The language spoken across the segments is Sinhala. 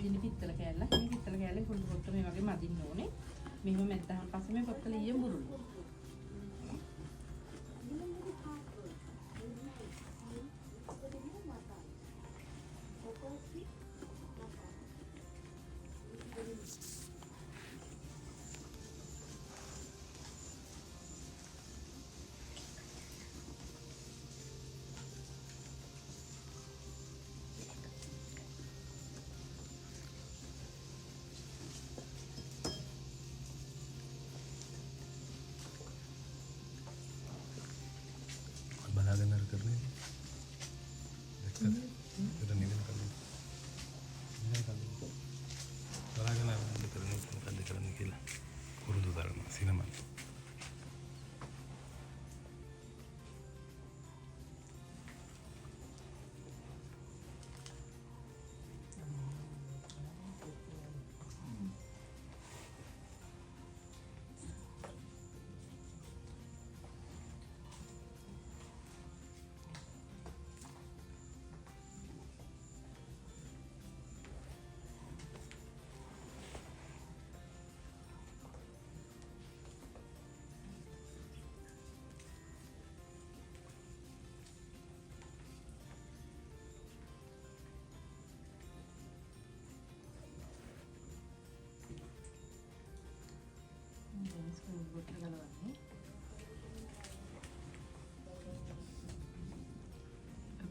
තියෙන පිත්තල කෑල්ල. මේ පිත්තල කෑල්ලේ කුරුඳු පොත්ත මේ වගේ මදින්න ඕනේ. මෙහෙම මැද්දාන් පස්සේ මේ පොත්තල ඊයෙන් බුරුල්ලු. बनाकर नर करने देखकर इधर निकल कर नहीं कर बनाकर नर करने के लिए उर्दू धर्म सिनेमा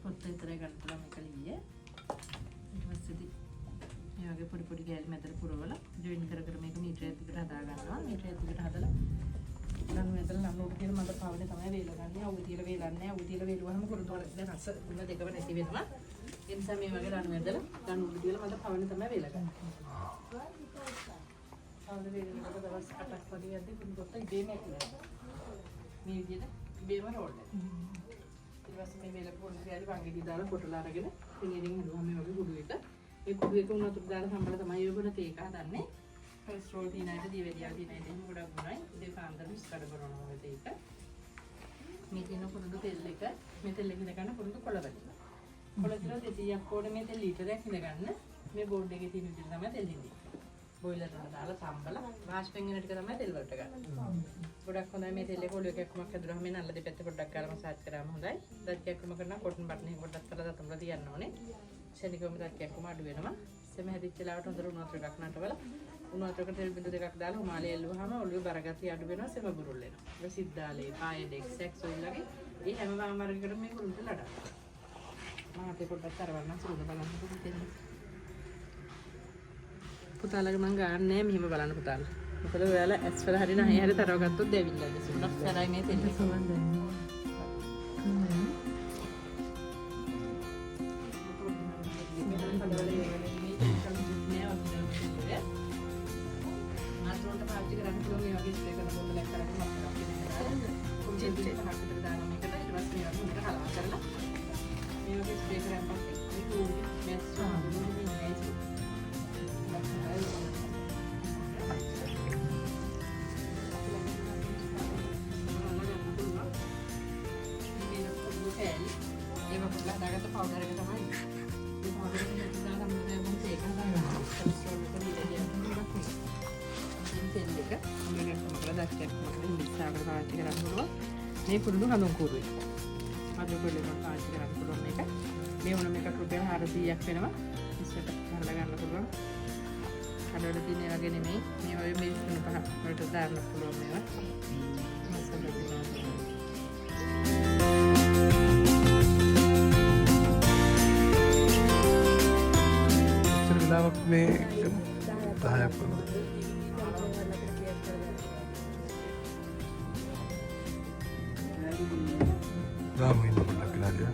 පොත්ත විතරයි ගන්න පුළුවන් මේක ලියේ. ඊට පස්සේදී මේ වගේ පොඩි පොඩි කෑලි මැදට පුරවලා ජොයින් කර කර මේක මීටරයක් දිගට හදා ගන්නවා. මීටරයක් දිගට හදලා ලණු ඇදලා ලණු උඩ තියෙන මඩ පාවනේ තමයි වේලගන්නේ. අවු තියලා වේලන්නේ. අවු තියලා වේලුවාම කුරුඳු වල රස ගුණ දෙකම නැති වෙනවා. ඒ නිසා මේ වගේ ලණු ඇදලා ලණු උඩ තියලා මඩ පාවනේ තමයි වේලගන්නේ. අවුල වේලනකොට දවස් 8ක් වගේ යද්දී කුරුඳු පොත්ත ඉබේම ඇතුළේ. මේ විදිහට ඉබේම රෝල් වෙනවා. මේ මේල පොඩි කෑලි වංගෙඩි දාලා කොටලා අරගෙන පිළිරින් හදුවා මේ වගේ කුඩු එක. ඒ කුඩු එක උණුතුරු දාලා සම්බල තමයි ඔයගොල්ලෝ තේක හදන්නේ. කොලෙස්ටරෝල් තියෙන අයට දිවෙදියා තියෙන අයට එහෙම ගොඩක් ගුණයි. ඉතින් කාන්දර විස්කඩ කරනවා ඔය තේක. මේ තියෙන කුඩු තෙල් එක මේ තෙල් එක ඉඳ ගන්න කුඩු කොළ වලින්. කොළ කිලෝ 200ක් ඕනේ මේ තෙල් ලීටරයක් ඉඳ ගන්න. මේ බෝඩ් එකේ තියෙන විදිහට තමයි තෙල් ඉන්නේ. බොයිලර් එකට දාලා සම්බල වාෂ්පෙන් එන ටික තමයි තෙල් වලට ගන්න. ගොඩක් හොඳයි මේ තෙල් එක ඔලිය කැක්කමක් හැදුනහම මේ නල්ල දෙපැත්ත පොඩ්ඩක් ගාලා මසාජ් කරාම හොඳයි. දත් කැක්කම කරනවා කොටන් බටන් එක පොඩ්ඩක් කරලා දතම වල තියන්න ඕනේ. ශනිකවම දත් කැක්කම අඩු වෙනවා. සෙම හැදිච්ච ලාවට හොඳට උණු වතුර එකක් නටවල උණු වතුරක තෙල් බිඳු දෙකක් දාලා උමාලේ එල්ලුවාම ඔලිය බරගතිය අඩු වෙනවා සෙම බුරුල් වෙනවා. ඒක සිද්ධාලේ පායඩෙක්ස් සෙක්ස් ඔයිල් වගේ මේ හැම වාමාර්ගයකටම මේ කුරුල්ලට ලඩා. මම අපේ පොඩ්ඩක් කරවන්න සුළු බලන්න පුතේ. පුතාලගේ මං ගන්නෑ මෙහෙම බලන්න පුතාලා. මොකද ඔයාලා ඇස් වල හරි නැහැ හරි තරව ගත්තොත් දෙවිල්ලද සුණක් සරයි මේ තෙල් සමන්දන්නේ. මාත්‍රොන්ට පාවිච්චි කරන්න පුළුවන් මේ වගේ ස්ප්‍රේ කරන බෝතලයක් කරගෙන මම කරන්නේ. කොච්චර දෙයක් හකට දානවා මේකට ඊට පස්සේ මේවා හොඳට හලවා කරලා මේ වගේ ස්ප්‍රේ කරන් පස්සේ මේ කෝල් මැස් වල දාගත්ත පවුඩර් එක තමයි. මේ පවුඩර් එක දාලා තමයි මම තේක හදාගන්නේ. කොලෙස්ටරෝල් එක නිරේදියා කරනවා. තෙල් එක මේක මොකද දැක්කත් මොකද මිස්සාවකට පාවිච්චි කරන්න පුළුවන්. මේ කුරුළු හඳුන් කුරු එක. අද කොල්ලෙන් පාවිච්චි කරන්න පුළුවන් මේක. මේ වුණ මේක රුපියල් 400ක් වෙනවා. ඉස්සරට කරලා ගන්න පුළුවන්. කඩවල තියෙන වගේ නෙමෙයි. මේ වගේ මේ 35 වලට දාන්න පුළුවන් මේවා. මස්සල දිනවා. में 10 राम ही नंबर लगा दिया.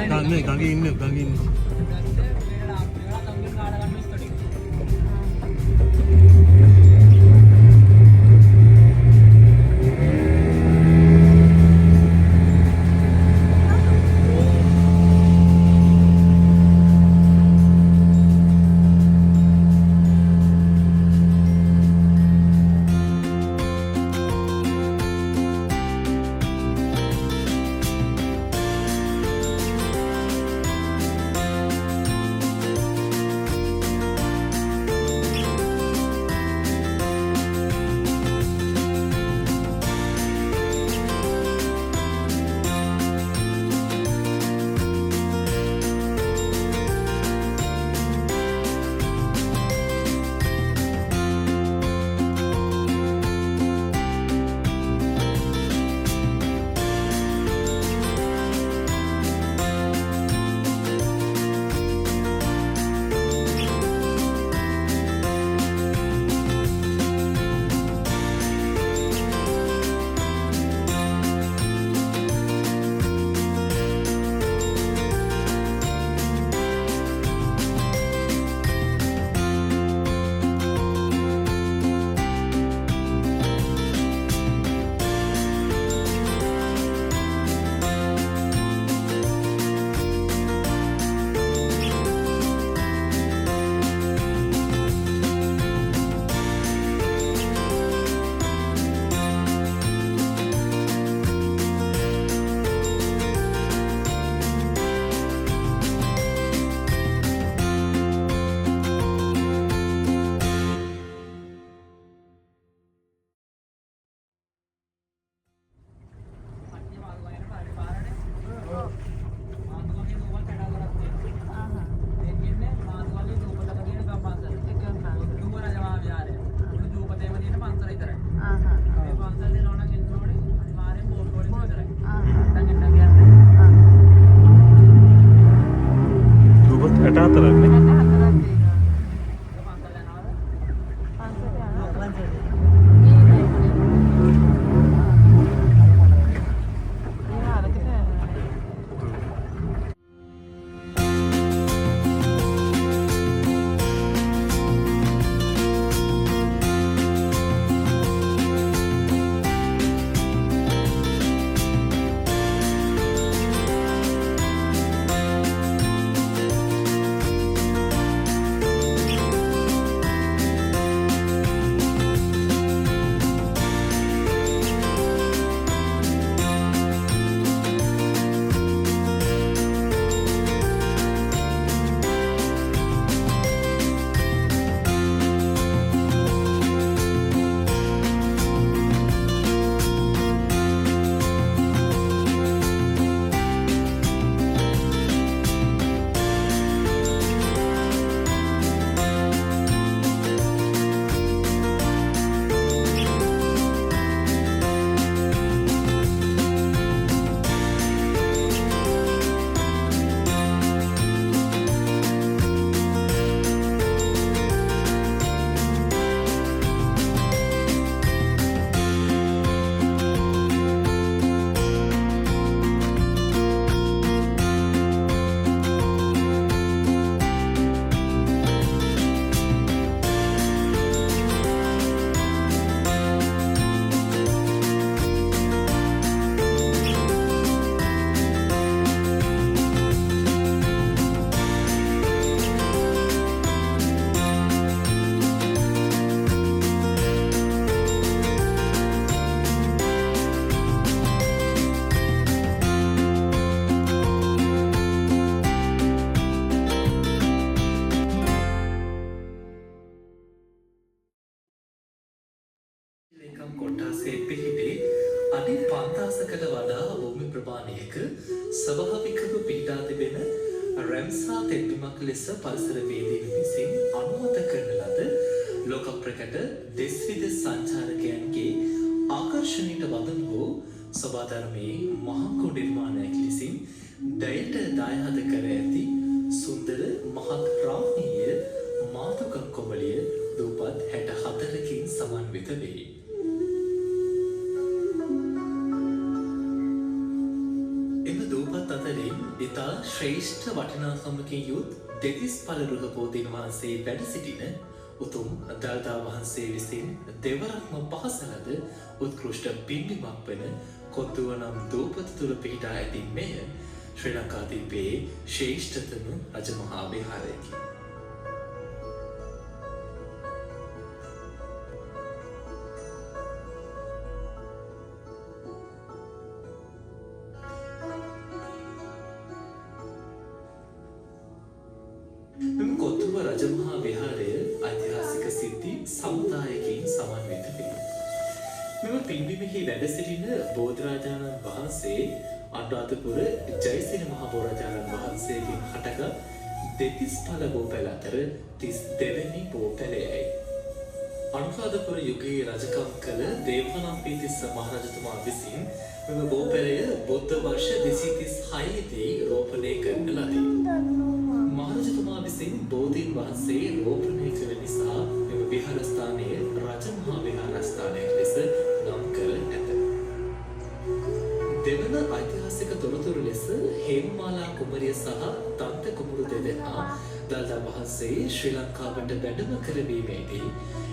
ගඟේ ඉන්න කොට්ටාසේ පිහිටි අඩි 5000කට වඩා භූමි ප්‍රමාණයක ස්වභාවිකව පිහිටා තිබෙන රැම්සා තෙත්බිමක් ලෙස පරිසරවේදීන් විසින් අනුමත කරන ලද ලෝක ප්‍රකට දෙස් විදෙස් සංචාරකයන්ගේ ආකර්ෂණයට වදන් වූ සබාධර්මයේ මහඟු නිර්මාණයක් ලෙසින් දයට දායහද කර ඇති සුන්දර මහත් රාමණීය මාතුකම් කොමලිය දූපත් 64කින් සමන්විත වේ. එම දූපත් අතරින් ඉතා ශ්‍රේෂ්ඨ වටිනාකමකින් යුත් දෙතිස් පළරුහ බෝධීන් වහන්සේ වැඩ සිටින උතුම් දළදා වහන්සේ විසින් දෙවරක්ම පහසලද උත්කෘෂ්ඨ පින්බිමක් වන කොත්තුව නම් දූපත තුළ පිහිටා ඇති මෙය ශ්‍රී ලංකාදීපයේ ශ්‍රේෂ්ඨතම රජමහා විහාරයකි. කොත්තුව රජමහා විහාරය ඓතිහාසික සිද්ධි සමුදායකින් සමන්විත වේ. මෙම පින්බිමෙහි වැඩ සිටින බෝධිරාජාණන් වහන්සේ අනුරාධපුර ජයසිරි මහ බෝරජාණන් වහන්සේගෙන් හටගත් දෙතිස් පළ බෝපැල අතර 32 වෙනි බෝපැලයයි. අනුරාධපුර යුගයේ රජකම් කළ දේවානම්පියතිස්ස මහරජතුමා විසින් මෙම බෝපැලය බුද්ධ වර්ෂ 236 දී රෝපණය කරන ලදී. මහරජතුමා විසින් බෝධීන් වහන්සේ රෝපණය කළ නිසා මෙම විහාරස්ථානය රජමහා විහාරස්ථානයක් ලෙස නම් කර ඇත. දෙවන ඓතිහාසික තොරතුරු ලෙස හේමමාලා කුමරිය සහ දන්ත කුමරු දෙදෙනා දළදා වහන්සේ ශ්‍රී ලංකාවට වැඩම කරවීමේදී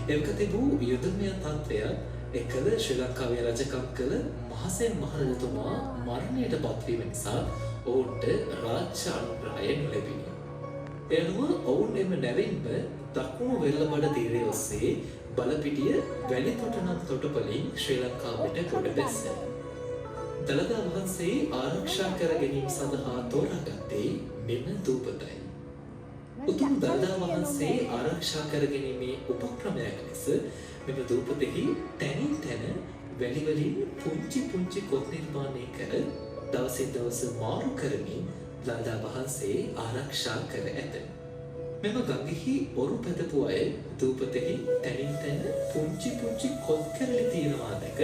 එවක තිබූ යුදමය තත්ත්වයක් එකල ශ්‍රී ලංකාවේ රජකම් කළ මහසෙන් මහරජතුමා මරණයට පත්වීම නිසා ඔවුන්ට රාජ්‍ය අනුග්‍රහය නොලැබිණි. එනුව ඔවුන් එම නැවින්ම දකුණු වෙල්ලබඩ තීරය ඔස්සේ බලපිටිය වැලිතොට නම් තොටුපළින් ශ්‍රී ලංකාවට ගොඩ බැස්ස. දළදා වහන්සේ ආරක්ෂා කර ගැනීම සඳහා තෝරාගත්තේ මෙම දූපතයි. උතුම් දළදා වහන්සේ ආරක්ෂා කර ගැනීමේ උපක්‍රමයක් ලෙස මෙම දූපතෙහි තැනින් තැන වැලිවලින් පුංචි පුංචි කොත් නිර්මාණය කර දවසින් දවස මාරු කරමින් දළදා වහන්සේ ආරක්ෂා කර ඇත. මෙම ගඟෙහි ඔරු පැදපු අය දූපතෙහි තැනින් තැන පුංචි පුංචි කොත් කැරලි තියෙනවා දැක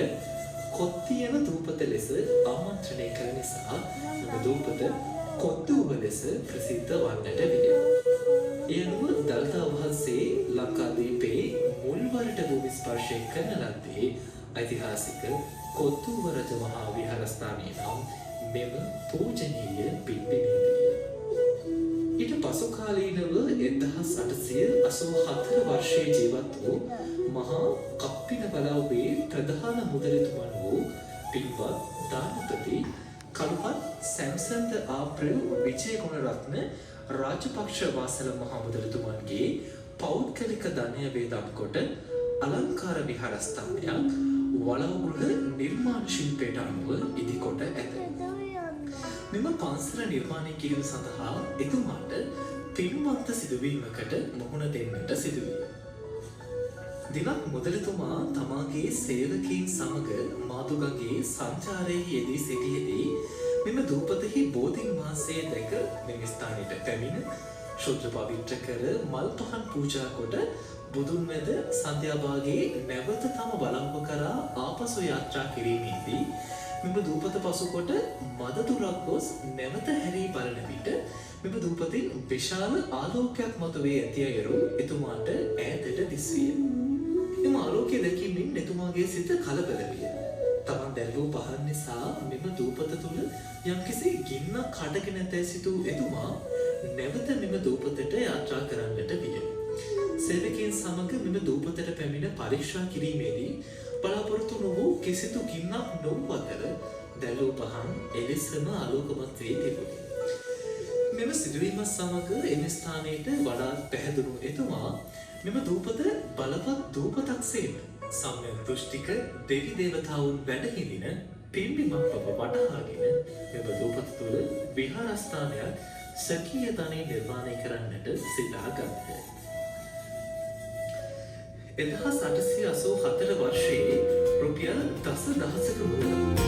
කොත් තියෙන දූපත ලෙස ආමන්ත්‍රණය කළ නිසා මෙම දූපත කොත්තුව ලෙස ප්‍රසිද්ධ වන්නට විය. ඒ අනුව දළදා වහන්සේ ලංකාදීපයේ මුල්වරට භූමි ස්පර්ශය කරන ලද්දේ ඓතිහාසික කොත්තුව රජමහා විහාරස්ථානය නම් මෙම පූජනීය පින්බිමේදී. ඊට පසු කාලීනව 1884 වර්ෂයේ ජීවත් වූ මහා කප්පින බලාවේ ප්‍රධාන මුදලිතුමන් වූ පින්වත් දානපති කළුහත් සැම්සන්ද ආප්‍රෙල් විජය ගුණරත්න රාජපක්ෂ වාසල මහා මුදලිතුමන්ගේ පෞද්ගලික ධනය වේදම් කොට අලංකාර විහාරස්ථානයක් වලවුගුරුල නිර්මාණ ශිල්පයට අනුව ඉදිකොට ඇත. මෙම පන්සල නිර්මාණය කිරීම සඳහා එතුමාට පින්වන්ත සිදුවීමකට මුහුණ දෙන්නට සිදුවිය. දිනක් මුදලිතුමා තමාගේ සේවකයින් සමග මාදුගගේ සංචාරයේ යෙදී සිටියේදී මෙම දූපතෙහි බෝධීන් වහන්සේ දැක මෙම ස්ථානයට පැමිණ ශුද්ධ පවිත්‍ර කර මල් පහන් පූජා කොට බුදුන් වැද සන්ධ්‍යාභාගයේ නැවත තම බලංග කරා ආපසු යාත්‍රා කිරීමේදී මෙම දූපත පසුකොට මද දුරක් ගොස් නැවත හැරී බලන විට මෙම දූපතින් විශාල ආලෝකයක් මතුවේ ඇති අයුරු එතුමාට ඈතට දිස්විය. එම ආලෝකය දැකීමෙන් එතුමාගේ සිත කලබල විය. තමන් දැල්වූ පහන් නිසා මෙම දූපත තුළ යම්කිසි ගින්නක් කඩගෙන ඇතැයි සිතූ එතුමා නැවත මෙම දූපතට යාත්‍රා කරන්නට විය. සේවකයන් සමග මෙම දූපතට පැමිණ පරීක්ෂා කිරීමේදී බලාපොරොත්තු නොවූ කිසිදු ගින්නක් නොවූ අතර දැල්වූ පහන් එලෙසම ආලෝකමත් වී තිබුණි. මෙම සිදුවීම සමග එම ස්ථානයට වඩාත් පැහැදුණු එතුමා මෙම දූපත බලවත් දූපතක්සේම සම්‍යක් දෘෂ්ටික දෙවි දේවතාවුන් වැඩහිඳින පින්බිමක් බව වටහාගෙන මෙම දූපත තුළ විහාරස්ථානයක් සකීය ධනය නිර්මාණය කරන්නට සිතාගත්හ. 1884 වර්ෂයේ රුපියල් 10,000ක මුදලක්